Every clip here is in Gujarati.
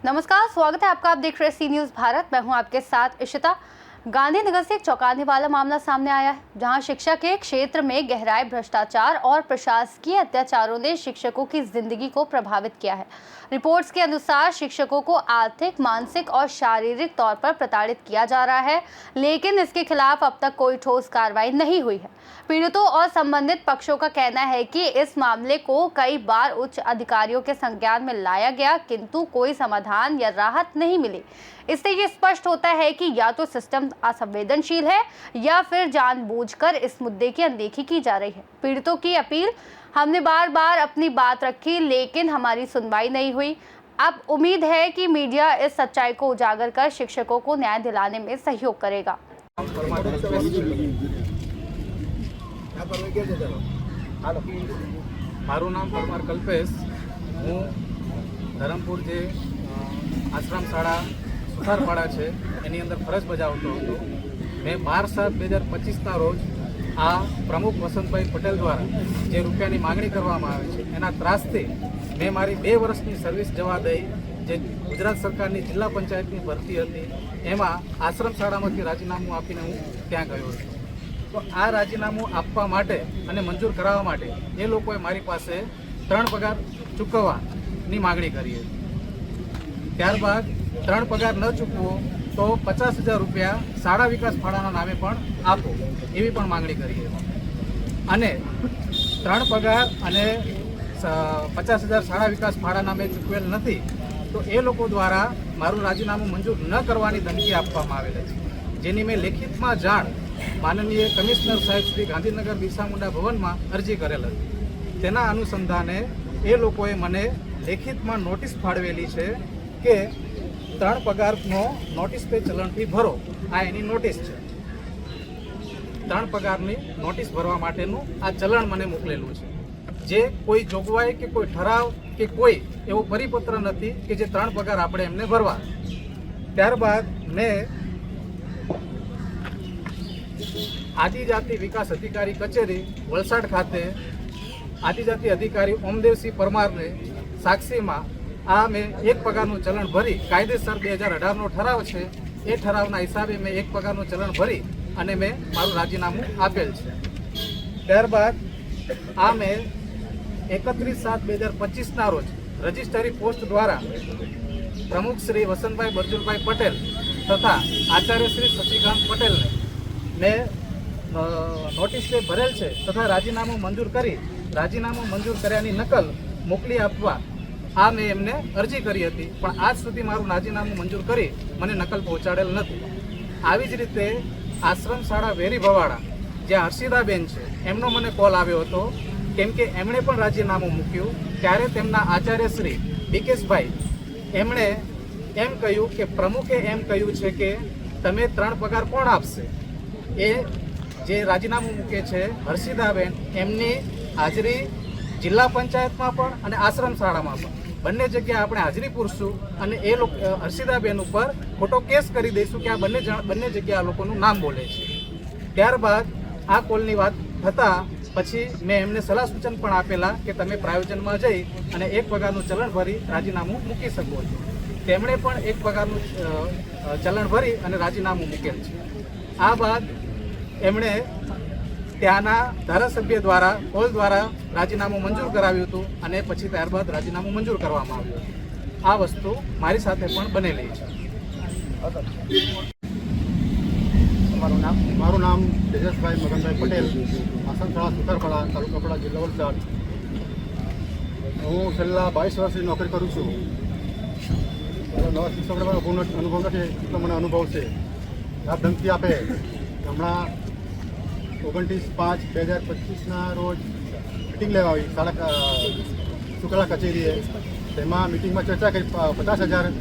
नमस्कार, स्वागत है आपका। आप देख रहे हैं सी न्यूज़ भारत। मैं हूं आपके साथ इशिता। गांधीनगर से एक चौंकाने वाला मामला सामने आया है, जहां शिक्षा के क्षेत्र में गहराए भ्रष्टाचार और प्रशासकीय अत्याचारों ने शिक्षकों की जिंदगी को प्रभावित किया है। रिपोर्ट्स के अनुसार शिक्षकों को आर्थिक, मानसिक और शारीरिक तौर पर प्रताड़ित किया जा रहा है, लेकिन इसके खिलाफ अब तक कोई ठोस कार्रवाई नहीं हुई है। पीड़ितों और संबंधित पक्षों का कहना है कि इस मामले को कई बार उच्च अधिकारियों के संज्ञान में लाया गया, किंतु कोई समाधान या राहत नहीं मिली। इससे ये स्पष्ट होता है कि या तो सिस्टम असंवेदनशील है या फिर जानबूझकर इस मुद्दे की अनदेखी की जा रही है। पीड़ितों की अपील, हमने बार बार अपनी बात रखी लेकिन हमारी सुनवाई नहीं हुई। अब उम्मीद है कि मीडिया इस सच्चाई को उजागर कर शिक्षकों को न्याय दिलाने में सहयोग करेगा। મારું નામ પરમાર કલ્પેશ, હું ધરમપુર જે આશ્રમ શાળા સુથારપાડા છે એની અંદર ફરજ બજાવતો હતો। મેં 12/7/2025ના રોજ આ પ્રમુખ વસંતભાઈ પટેલ દ્વારા જે રૂપિયાની માગણી કરવામાં આવે છે એના ત્રાસથી મેં મારી 2 વર્ષની સર્વિસ જવા દઈ, જે ગુજરાત સરકારની જિલ્લા પંચાયતની ભરતી હતી એમાં આશ્રમ શાળામાંથી રાજીનામું આપીને હું ત્યાં ગયો હતો। તો આ રાજીનામું આપવા માટે અને મંજૂર કરાવવા માટે એ લોકોએ મારી પાસે 3 પગાર ચૂકવવાની માગણી કરી હતી। ત્યારબાદ 3 પગાર ન ચૂકવો તો 50,000 રૂપિયા શાળા વિકાસ ફાળાના નામે પણ આપો એવી પણ માગણી કરી હતી। અને 3 પગાર અને 50,000 શાળા વિકાસ ફાળા નામે ચૂકવેલ નથી તો એ લોકો દ્વારા મારું રાજીનામું મંજૂર ન કરવાની ધમકી આપવામાં આવેલી છે, જેની મેં લેખિતમાં જાણ માનનીય કમિશનર સાહેબ શ્રી ગાંધીનગર બિરસા મુંડા ભવનમાં અરજી કરેલ હતી। તેના અનુસંધાને એ લોકોએ મને લેખિતમાં નોટિસ ફાળવેલી છે કે 3 પગારનો નોટિસ પે ચલણ ફી ભરો, આ એની નોટિસ છે। 3 પગારની નોટિસ ભરવા માટેનું આ ચલણ મને મોકલેલું છે, જે કોઈ જોગવાઈ કે કોઈ ઠરાવ કે કોઈ એવો પરિપત્ર નથી કે જે 3 પગાર આપણે એમને ભરવા। ત્યારબાદ મેં આદિજાતિ વિકાસ અધિકારી કચેરી વલસાડ ખાતે આદિજાતિ અધિકારી ઓમદેવસિંહ પરમારને સાક્ષીમાં આ મેં 1 પગારનું ચલણ ભરી, કાયદેસર 2018નો ઠરાવ છે એ ઠરાવના હિસાબે મેં 1 પગારનું ચલણ ભરી અને મેં મારું રાજીનામું આપેલ છે। ત્યારબાદ આ મેં 31/7/2025ના રોજ રજિસ્ટરી પોસ્ટ દ્વારા પ્રમુખ શ્રી વસંતભાઈ બરજુલભાઈ પટેલ તથા આચાર્ય શ્રી શશિકાંત પટેલને મેં નોટિસ ભરેલ છે તથા રાજીનામું મંજૂર કરી, રાજીનામું મંજૂર કર્યાની નકલ મોકલી આપવા આ મેં એમને અરજી કરી હતી, પણ આજ સુધી મારું રાજીનામું મંજૂર કરી મને નકલ પહોંચાડેલ નથી। આવી જ રીતે આશ્રમ શાળા વેરી ભવાડા જ્યાં હર્ષિદાબેન છે એમનો મને કોલ આવ્યો હતો, કેમ કે એમણે પણ રાજીનામું મૂક્યું। ત્યારે તેમના આચાર્ય શ્રી વિકેશભાઈ એમણે એમ કહ્યું કે પ્રમુખે એમ કહ્યું છે કે તમે 3 પગાર કોણ આપશે। એ જે રાજીનામું મૂકે છે હર્ષિદાબેન, એમની હાજરી જિલ્લા પંચાયતમાં પણ અને આશ્રમ શાળામાં પણ બંને જગ્યાએ આપણે હાજરી પૂરશું અને એ લોકો હર્ષિદાબેન ઉપર ખોટો કેસ કરી દઈશું કે આ બંને જગ્યાએ આ લોકોનું નામ બોલે છે। ત્યારબાદ આ કોલની વાત થતાં પછી મેં એમને સલાહ સૂચન પણ આપેલા કે તમે પ્રાયોજનમાં જઈ અને 1 પગારનું ચલણ ભરી રાજીનામું મૂકી શકો છો। તેમણે પણ 1 પગારનું ચલણ ભરી અને રાજીનામું મૂકેલ છે। આ બાદ એમણે ત્યાંના ધારાસભ્ય દ્વારા કોલ દ્વારા રાજીનામું મંજૂર કરાવ્યું હતું અને પછી ત્યારબાદ રાજીનામું મંજૂર કરવામાં આવ્યું। આ વસ્તુ મારી સાથે પણ બનેલી છે। મારું નામ તેજસભાઈ મગનભાઈ પટેલ, આશ્રમ શાળા સુથારપાડા, તાલુકા પડા, જિલ્લા વલસાડ। હું છેલ્લા 22 વર્ષથી નોકરી કરું છું। નવા શિક્ષકોનો અનુભવ નથી, એટલો મને અનુભવ છે। આ ધમકી આપે, હમણાં 29/5/2025ના રોજ મિટિંગ લેવા આવી શાળા શુક્લા કચેરીએ। તેમાં મિટિંગમાં ચર્ચા કરી 50,000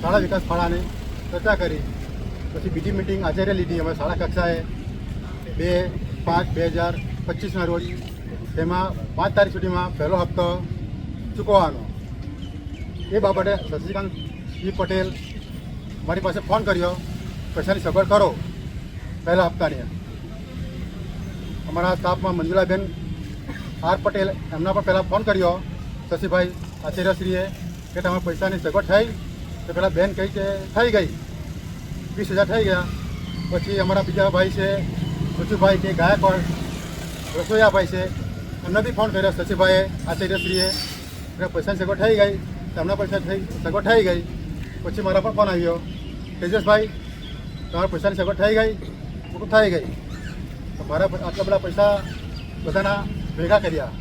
શાળા વિકાસ ફાળાની ચર્ચા કરી। પછી બીજી મિટિંગ આચાર્ય લીધી અમે શાળા કક્ષાએ 2/5/2025ના રોજ। તેમાં 5 તારીખ સુધીમાં પહેલો હપ્તો ચૂકવવાનો। એ બાબતે શશિકાંતજી પટેલ મારી પાસે ફોન કર્યો, પૈસાની સગવડ કરો પહેલા હપ્તાની। અમારા સ્ટાફમાં મંજુલાબેન આર પટેલ એમના પણ પહેલાં ફોન કર્યો શશીભાઈ આચાર્યશ્રીએ કે તમે પૈસાની સગવડ થઈ તો પેલા બેન કહી કે થઈ ગઈ 20,000 થઈ ગયા. પછી અમારા બીજા ભાઈ છે ઋતુભાઈ કે ગાયકવાડ રસોઈયાભાઈ છે એમને બી ફોન કર્યો શશીભાઈએ આચાર્યશ્રીએ કે પૈસાની સગવડ થઈ ગઈ તેમના પૈસા સગવડ થઈ ગઈ. પછી મારા પણ ફોન આવ્યો તેજસભાઈ તમારા પૈસાની સગવડ થઈ ગઈ હું થઈ ગઈ. તો મારા આટલા બધા પૈસા બધાના ભેગા કર્યા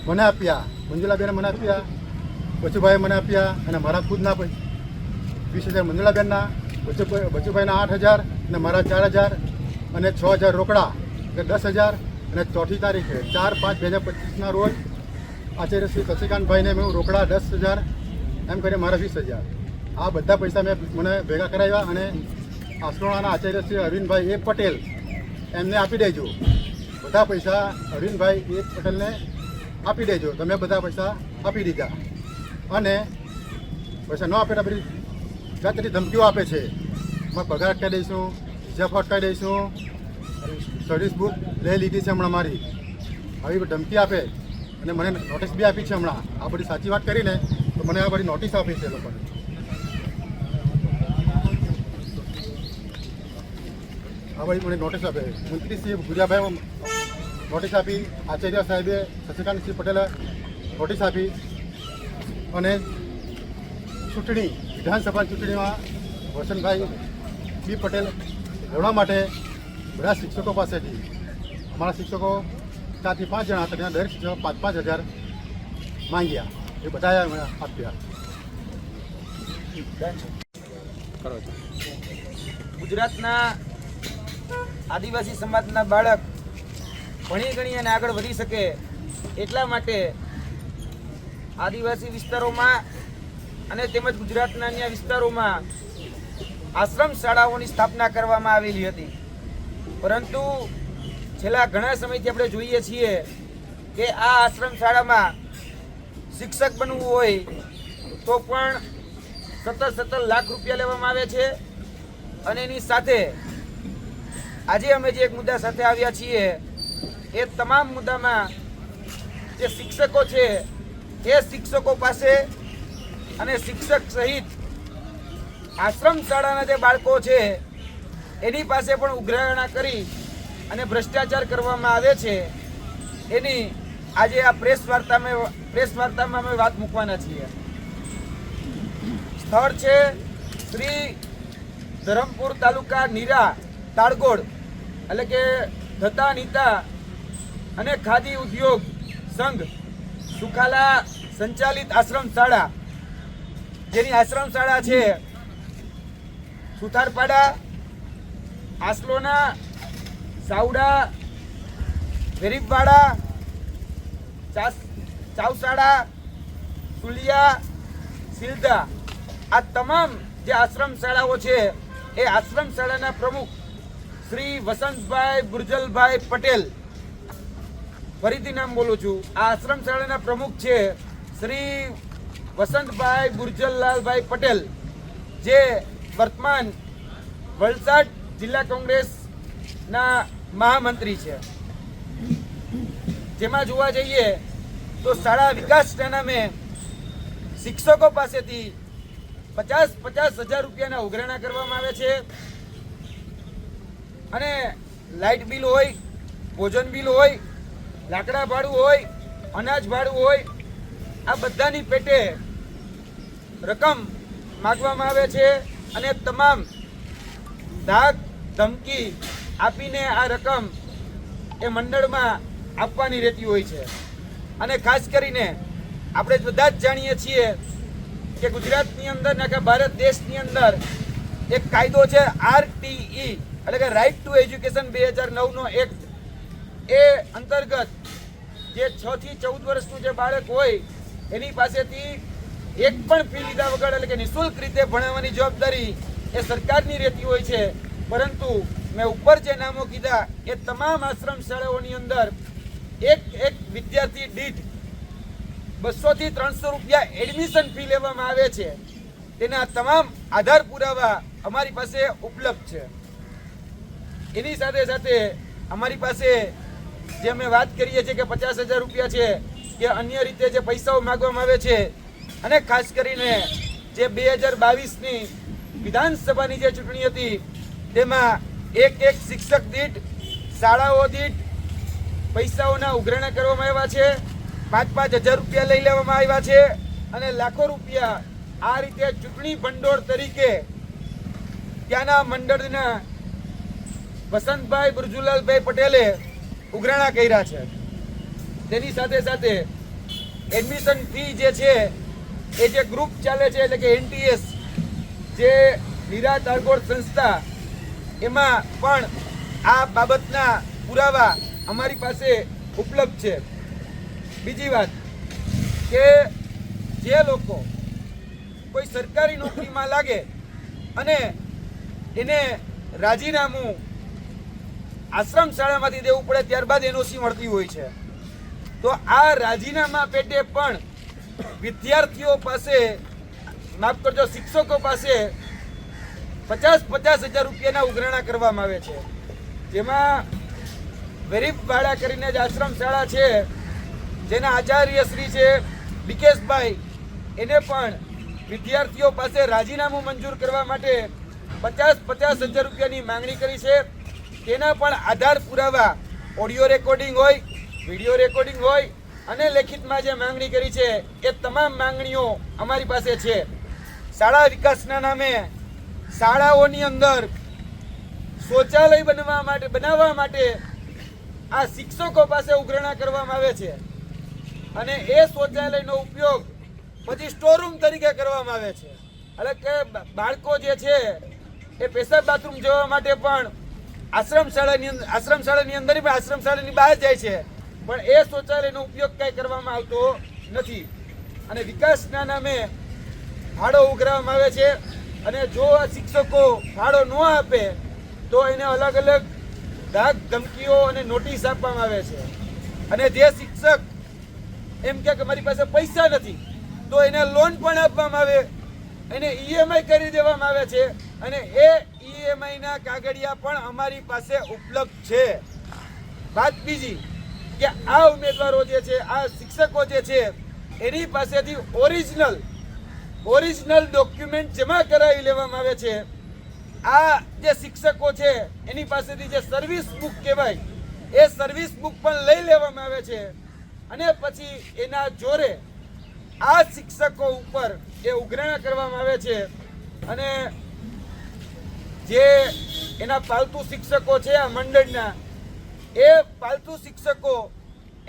મને આપ્યા મંજુલાબેને મને આપ્યા બચુભાઈએ મને આપ્યા અને મારા ખુદના 20,000 મંજુલાબેનના બચુભાઈના 8,000 અને મારા 4,000 અને 6,000 રોકડા એટલે 10,000 અને 4ઠી તારીખે 4/5/2025ના રોજ આચાર્ય શ્રી શશિકાંતભાઈને મેં રોકડા 10,000 એમ કરીને મારા 20,000 આ બધા પૈસા મેં મને ભેગા કરાવ્યા અને આસરોણાના આચાર્ય શ્રી અરવિંદભાઈ એ પટેલ એમને આપી દેજો. બધા પૈસા અરવિંદભાઈ એ પટેલને આપી દેજો. તમે બધા પૈસા આપી દીધા અને પૈસા ન આપે તો બધી જાતની ધમકીઓ આપે છે. અમે પગાર અટકાવી દઈશું, હિસાબ અટકાવી દઈશું, સર્વિસ બુક લઈ લીધી છે હમણાં મારી આવી ધમકી આપે અને મને નોટિસ બી આપી છે હમણાં. આ બધી સાચી વાત કરીને તો મને આ બધી નોટિસ આપી છે લોકોને. આ બધી મને નોટિસ આપે મંત્રી શ્રી ભુજાભાઈ નોટિસ આપી, આચાર્ય સાહેબે શશિકાંતસિંહ પટેલે નોટિસ આપી અને ચૂંટણી વિધાનસભા ચૂંટણીમાં વસંતભાઈ બી પટેલ લડવા માટે બધા શિક્ષકો પાસેથી અમારા શિક્ષકો 4 થી 5 જણા હતા ત્યાં દરેક શિક્ષકો 5,000 માંગ્યા એ બધાએ આપ્યા. ગુજરાતના આદિવાસી સમાજના બાળક ભણી ગણી અને આગળ વધી શકે એટલા માટે આદિવાસી વિસ્તારોમાં અને તેમજ ગુજરાતના અન્ય વિસ્તારોમાં આશ્રમ શાળાઓની સ્થાપના કરવામાં આવેલી હતી. પરંતુ છેલ્લા ઘણા સમયથી આપણે જોઈએ છીએ કે આ આશ્રમ શાળામાં શિક્ષક બનવું હોય તો પણ 17 લાખ રૂપિયા લેવામાં આવે છે. અને એની સાથે આજે અમે જે એક મુદ્દા સાથે આવ્યા છીએ એ તમામ મુદ્દામાં જે શિક્ષકો છે એ શિક્ષકો પાસે અને શિક્ષક સહિત આશ્રમ શાળાના જે બાળકો છે એની પાસે પણ ઉઘરાણા કરી અને ભ્રષ્ટાચાર કરવામાં આવે છે. એની આજે આ પ્રેસ વાર્તામાં અમે વાત મૂકવાના છીએ. સ્થળ છે શ્રી ધરમપુર તાલુકા નીરા તાળગોળ એટલે કે ધતા નીતા અને ખાદી ઉદ્યોગ સંઘ સુખાલા સંચાલિત આશ્રમ શાળા, જેની આશ્રમ શાળા છે સુથારપાડા, આસલોના, સાવડા, ગરીબવાડા, ચાવસાડા, સુલિયા, સિલદા આ તમામ જે આશ્રમ શાળાઓ છે એ આશ્રમ શાળાના પ્રમુખ શ્રી વસંતભાઈ બુરજલભાઈ પટેલ, ફરીથી નામ બોલું છું, આ આશ્રમ શાળાના પ્રમુખ છે શ્રી વસંતભાઈ બુરજલલાલભાઈ પટેલ, જે વર્તમાન વલસાડ જિલ્લા કોંગ્રેસના મહામંત્રી છે. જેમાં જોવા જઈએ તો શાળા વિકાસના નામે શિક્ષકો પાસેથી 50,000 રૂપિયાના ઉઘરાણા કરવામાં આવે છે. અને લાઇટ બિલ હોય, ભોજન બિલ હોય, લાકડા ભાડું હોય, અનાજ ભાડું હોય, આ બધાની પેટે રકમ માગવામાં આવે છે. અને તમામ ધાક ધમકી આપીને આ રકમ એ મંડળમાં આપવાની રહેતી હોય છે. અને ખાસ કરીને આપણે બધા જ જાણીએ છીએ કે ગુજરાતની અંદર ને કે ભારત દેશની અંદર એક કાયદો છે RTE એટલે કે રાઇટ ટુ એજ્યુકેશન 2009નો એક્ટ. એ અંતર્ગત જે 6 થી 14 વર્ષનું જે બાળક હોય એની પાસેથી એક પણ ફી લીધા વગર એટલે કે નિઃશુલ્ક રીતે ભણાવવાની જવાબદારી એ સરકારની રહેતી હોય છે. પરંતુ મેં ઉપર જે નામો કીધા એ તમામ આશ્રમ શાળાઓની અંદર એક વિદ્યાર્થી દીઠ 200 થી 300 રૂપિયા એડમિશન ફી લેવામાં આવે છે. તેના તમામ આધાર પુરાવા અમારી પાસે ઉપલબ્ધ છે. એની સાથે સાથે અમારી પાસે જે અમે વાત કરીએ છીએ કે 50,000 રૂપિયા છે કે અન્ય રીતે જે પૈસાઓ માગવામાં આવે છે, અને ખાસ કરીને જે 2022ની વિધાનસભાની જે ચૂંટણી હતી તેમાં એક શિક્ષક દીઠ, શાળાઓ દીઠ પૈસાઓના ઉઘરાણા કરવામાં આવ્યા છે. 5,000 રૂપિયા લઈ લેવામાં આવ્યા છે અને લાખો રૂપિયા આ રીતે ચૂંટણી ભંડોળ તરીકે ત્યાંના મંડળના વસંતભાઈ બુરજુલાલભાઈ પટેલે ઉઘરાણા કર્યા છે. તેની સાથે સાથે એડમિશન ફી જે છે એ જે ગ્રુપ ચાલે છે એટલે કે NTS જે હીરા તારગોળ સંસ્થા, એમાં પણ આ બાબતના પુરાવા અમારી પાસે ઉપલબ્ધ છે. બીજી વાત કે જે લોકો કોઈ સરકારી નોકરીમાં લાગે અને એને રાજીનામું આશ્રમ શાળામાંથી દેવું પડે ત્યારબાદ NOC મળતી હોય છે, તો આ રાજીનામા પેટે પણ વિદ્યાર્થીઓ પાસે, માફ કરજો, શિક્ષકો પાસે 50,000 રૂપિયાના ઉઘરાણા કરવામાં આવે છે. જેમાં ગરીબવાડા કરીને જ આશ્રમ શાળા છે જેના આચાર્ય શ્રી છે વિકેશભાઈ, એને પણ વિદ્યાર્થીઓ પાસે રાજીનામું મંજૂર કરવા માટે 50,000 રૂપિયાની માંગણી કરી છે. તેના પણ આધાર પુરાવા ઓડિયો રેકોર્ડિંગ હોય, વિડીયો રેકોર્ડિંગ હોય અને લેખિતમાં જે માંગણી કરી છે એ તમામ માંગણીઓ અમારી પાસે છે. શાળા વિકાસના નામે શાળાઓની અંદર શૌચાલય બનાવવા માટે આ શિક્ષકો પાસે ઉઘરાણા કરવામાં આવે છે અને એ શૌચાલયનો ઉપયોગ પછી સ્ટોરરૂમ તરીકે કરવામાં આવે છે. એટલે કે બાળકો જે છે એ પેશાબ બાથરૂમ જવા માટે પણ આશ્રમ શાળાની અંદર પણ આશ્રમ શાળાની બહાર જાય છે, પણ એ શૌચાલયનો ઉપયોગ કંઈ કરવામાં આવતો નથી. અને વિકાસના નામે ભાડો ઉઘરાવવામાં આવે છે અને જો આ શિક્ષકો ભાડો ન આપે તો એને અલગ અલગ ધાક ધમકીઓ અને નોટિસ આપવામાં આવે છે. અને જે શિક્ષક એમ કે મારી પાસે પૈસા નથી તો એને લોન પણ આપવામાં આવે, એને EMI કરી દેવામાં આવે છે અને એ EMIના કાગળિયા પણ અમારી પાસે ઉપલબ્ધ છે. વાત બીજી કે આ ઉમેદવારો જે છે, આ શિક્ષકો જે છે એની પાસેથી ઓરિજિનલ ડોક્યુમેન્ટ જમા કરાવી લેવામાં આવે છે. આ જે શિક્ષકો છે એની પાસેથી જે સર્વિસ બુક કહેવાય એ સર્વિસ બુક પણ લઈ લેવામાં આવે છે અને પછી એના જોરે આ શિક્ષકો ઉપર એ ઉઘરાણા કરવામાં આવે છે. અને જે એના પાલતુ શિક્ષકો છે આ મંડળના, એ પાલતુ શિક્ષકો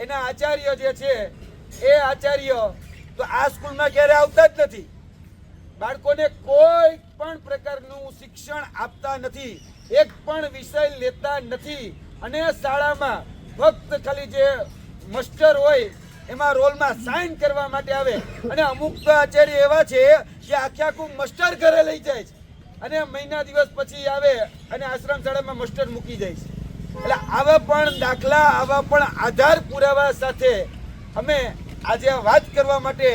એના આચાર્ય જે છે એ આચાર્ય તો આ સ્કૂલમાં ક્યારે આવતા જ નથી, બાળકોને કોઈ પણ પ્રકારનું શિક્ષણ આપતા નથી, એક પણ વિષય લેતા નથી અને શાળામાં ફક્ત ખાલી જે માસ્ટર હોય એમાં રોલમાં સાઇન કરવા માટે આવે. અને અમુક તો આચાર્ય એવા છે કે આખું માસ્ટર ઘરે લઈ જાય છે અને મહિના દિવસ પછી આવે અને આશ્રમ શાળામાં માસ્ટર મૂકી જાય છે. એટલે આવા પણ દાખલા, આવા પણ આધાર પુરાવા સાથે અમે આજે વાત કરવા માટે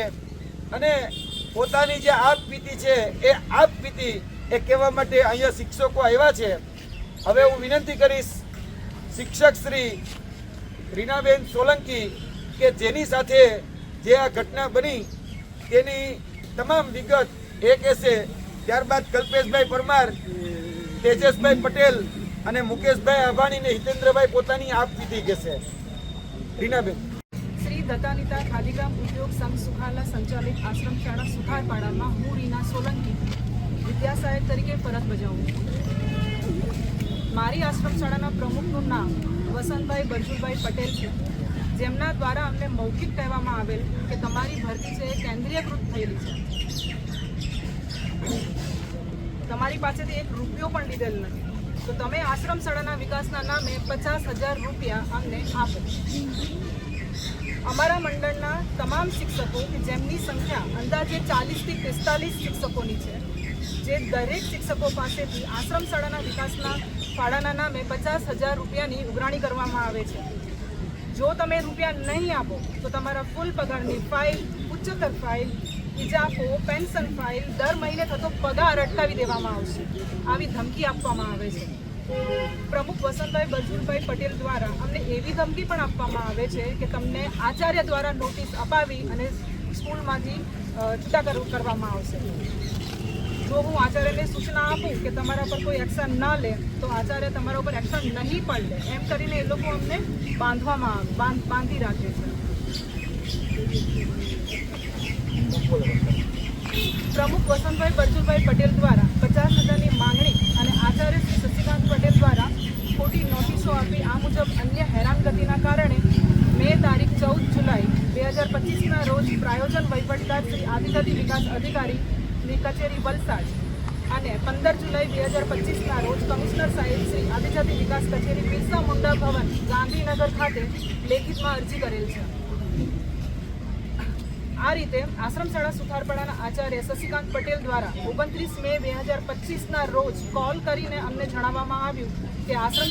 અને પોતાની જે આપવીતી છે એ આપવીતી એ કહેવા માટે અહીંયા શિક્ષકો આવ્યા છે. હવે હું વિનંતી કરીશ શિક્ષક શ્રી રીનાબેન સોલંકી કે જેની સાથે જે આ ઘટના બની તેની તમામ વિગત એ કહેશે, ત્યારબાદ કલ્પેશભાઈ પરમાર, તેજસભાઈ પટેલ અને મુકેશભાઈ આભાણી અને હિતેન્દ્રભાઈ પોતાની આપવીતી કહેશે. રીનાબેન. શ્રી દત્તાનીતા ખાદીગ્રામ ઉદ્યોગ સંઘ સુખાલા સંચાલિત આશ્રમ શાળા સુથારપાડામાં હું રીના સોલંકી વિદ્યાસહાયક તરીકે ફરજ બજાવું છું. મારી આશ્રમ શાળાના પ્રમુખનું નામ વસંતભાઈ બરજુભાઈ પટેલ છે, જેમના દ્વારા અમને મૌખિક કહેવામાં આવેલ કે તમારી ભરતી છે એ કેન્દ્રીયકૃત થયેલી છે, તમારી પાસેથી 1 રૂપિયો પણ લીધેલ નથી, તો તમે આશ્રમ શાળાના વિકાસના નામે 50,000 રૂપિયા અમને આપો. અમારા મંડળના તમામ શિક્ષકો કે જેમની સંખ્યા અંદાજે 40 થી 45 શિક્ષકોની છે, જે દરેક શિક્ષકો પાસેથી આશ્રમ શાળાના વિકાસના ફાળાના નામે 50,000 રૂપિયાની ઉઘરાણી કરવામાં આવે છે. જો તમે રૂપિયા નહીં આપો તો તમારા ફૂલ પગારની ફાઇલ, ઉચ્ચતર ફાઇલ, ઇજાફો, પેન્શન ફાઇલ, દર મહિને થતો પગાર અટકાવી દેવામાં આવશે, આવી ધમકી આપવામાં આવે છે. પ્રમુખ વસંતભાઈ બરજુલભાઈ પટેલ દ્વારા અમને એવી ધમકી પણ આપવામાં આવે છે કે તમને આચાર્ય દ્વારા નોટિસ અપાવી અને સ્કૂલમાંથી છૂટા કરવામાં આવશે. જો હું આચાર્યને સૂચના આપું કે તમારા પર કોઈ એક્શન ના લે તો આચાર્ય તમારા ઉપર એક્શન નહીં પણ લે, એમ કરીને એ લોકો અમને બાંધી રાખે છે. પ્રમુખ વસંતભાઈ બરજુલભાઈ પટેલ દ્વારા 50,000ની માંગણી અને આચાર્ય શ્રી શશિકાંત પટેલ દ્વારા ખોટી નોટિસો આપી આ મુજબ અન્ય હેરાનગતિના કારણે મે તારીખ 14 જુલાઈ 2025ના રોજ પ્રાયોજન વહીવટદાર શ્રી આદિજાતિ વિકાસ અધિકારીની કચેરી વલસાડ અને 15 જુલાઈ 2025ના રોજ કમિશનર સાહેબ શ્રી આદિજાતિ વિકાસ કચેરી બિરસા મુંડા ભવન ગાંધીનગર ખાતે લેખિતમાં અરજી કરેલ છે. આ રીતે આશ્રમ શાળા સુથારપાડાના આચાર્ય શશિકાંત પટેલ દ્વારા 29 મે 2025ના રોજ કોલ કરીને અમને જણાવવામાં આવ્યું કે આશ્રમ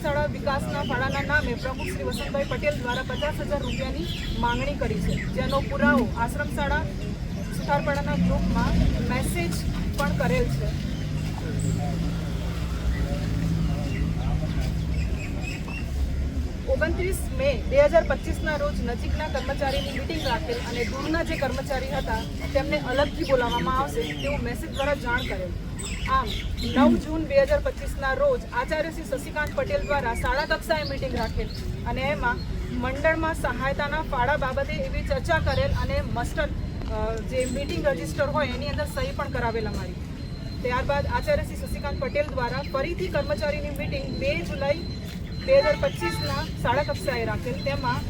શાળા વિકાસના ફાળાના નામે પ્રમુખ શ્રી વસંતભાઈ પટેલ દ્વારા 50,000 રૂપિયાની માંગણી કરી છે, જેનો પુરાવો આશ્રમ શાળા સુથારપાડાના ગ્રુપમાં મેસેજ પણ કરેલ છે. મે 2025ના રોજ નજીકના કર્મચારીની મીટિંગ રાખેલ અને દૂરના જે કર્મચારી હતા તેમને અલગથી બોલાવવામાં આવશે તેવું મેસેજ દ્વારા જાણ કરેલ. આમ 9 જૂન 2025ના રોજ આચાર્ય શ્રી શશિકાંત પટેલ દ્વારા શાળા કક્ષાએ મીટિંગ રાખેલ અને એમાં મંડળમાં સહાયતાના ફાળા બાબતે એવી ચર્ચા કરેલ અને મસ્ટર જે મીટિંગ રજિસ્ટર હોય એની અંદર સહી પણ કરાવેલ અમારી. ત્યારબાદ આચાર્ય શ્રી શશિકાંત પટેલ દ્વારા ફરીથી કર્મચારીની મીટિંગ 2 જુલાઈ 2025ના શાળા કક્ષાએ રાખેલ. તેમાં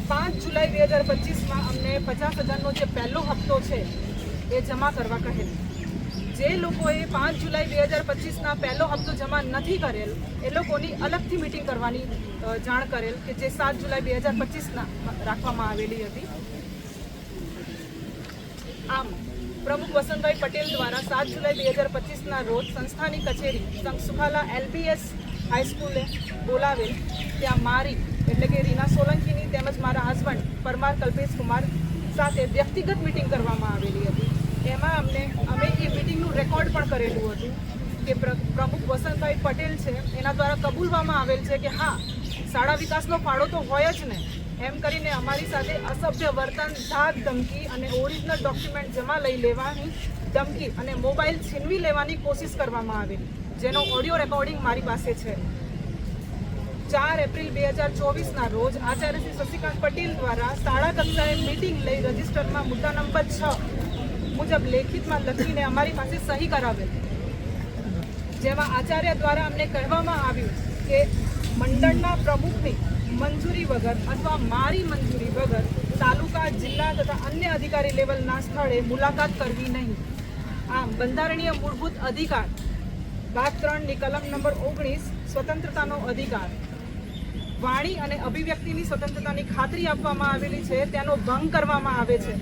5 જુલાઈ 2025માં અમને 50,000નો જે પહેલો હપ્તો છે એ જમા કરવા કહેલ. જે લોકોએ 5 જુલાઈ 2025ના પહેલો હપ્તો જમા નથી કરેલ એ લોકોની અલગથી મીટિંગ કરવાની જાણ કરેલ કે જે 7 જુલાઈ 2025ના રાખવામાં આવેલી હતી. આમ પ્રમુખ વસંતભાઈ પટેલ દ્વારા 7 જુલાઈ 2025ના રોજ સંસ્થાની કચેરી સંઘ સુખાલા LBS હાઈસ્કૂલે બોલાવેલ. ત્યાં મારી એટલે કે રીના સોલંકીની તેમજ મારા હસબન્ડ પરમાર કલ્પેશ કુમાર સાથે વ્યક્તિગત મિટિંગ કરવામાં આવેલી હતી. એમાં અમે એ મિટિંગનું રેકોર્ડ પણ કરેલું હતું કે પ્રમુખ વસંતભાઈ પટેલ છે એના દ્વારા કબૂલવામાં આવેલ છે કે હા શાળા વિકાસનો ફાળો તો હોય જ ને, એમ કરીને અમારી સાથે અસભ્ય વર્તન, ધાક ધમકી અને ઓરિજિનલ ડોક્યુમેન્ટ જમા લઈ લેવાની ધમકી અને મોબાઈલ છીનવી લેવાની કોશિશ કરવામાં આવેલી, જેનો ઓડિયો રેકોર્ડિંગ મારી પાસે છે. 4 એપ્રિલ 2024ના રોજ આચાર્ય શ્રી શશિકાંત પટેલ દ્વારા શાળા કક્ષાએ મીટિંગ લઈ રજિસ્ટરમાં મુદ્દા નંબર 6 મુજબ લેખિતમાં લખીને અમારી પાસે સહી કરાવેલ, જેમાં આચાર્ય દ્વારા અમને કહેવામાં આવ્યું કે મંડળના પ્રમુખની મંજૂરી વગર અથવા મારી મંજૂરી વગર તાલુકા, જિલ્લા તથા અન્ય અધિકારી લેવલના સ્થળે મુલાકાત કરવી નહીં. આમ બંધારણીય મૂળભૂત અધિકાર ભાગ 3ની કલમ નંબર 19 સ્વતંત્રતાનો અધિકાર, વાણી અને અભિવ્યક્તિની સ્વતંત્રતાની ખાતરી આપવામાં આવેલી છે તેનો ભંગ કરવામાં આવે છે.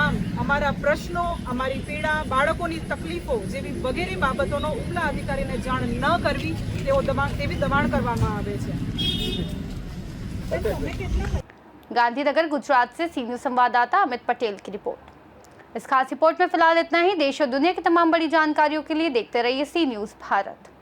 આમ અમારા પ્રશ્નો, અમારી પીડા, બાળકોની તકલીફો જેવી વગેરે બાબતોનો ઉપલા અધિકારીને જાણ ન કરવી તેવી દબાણ કરવામાં આવે છે. गांधीनगर गुजरात से सी न्यूज़ संवाददाता अमित पटेल की रिपोर्ट. इस खास रिपोर्ट में फिलहाल इतना ही. देश और दुनिया की तमाम बड़ी जानकारियों के लिए देखते रहिए सी न्यूज़ भारत.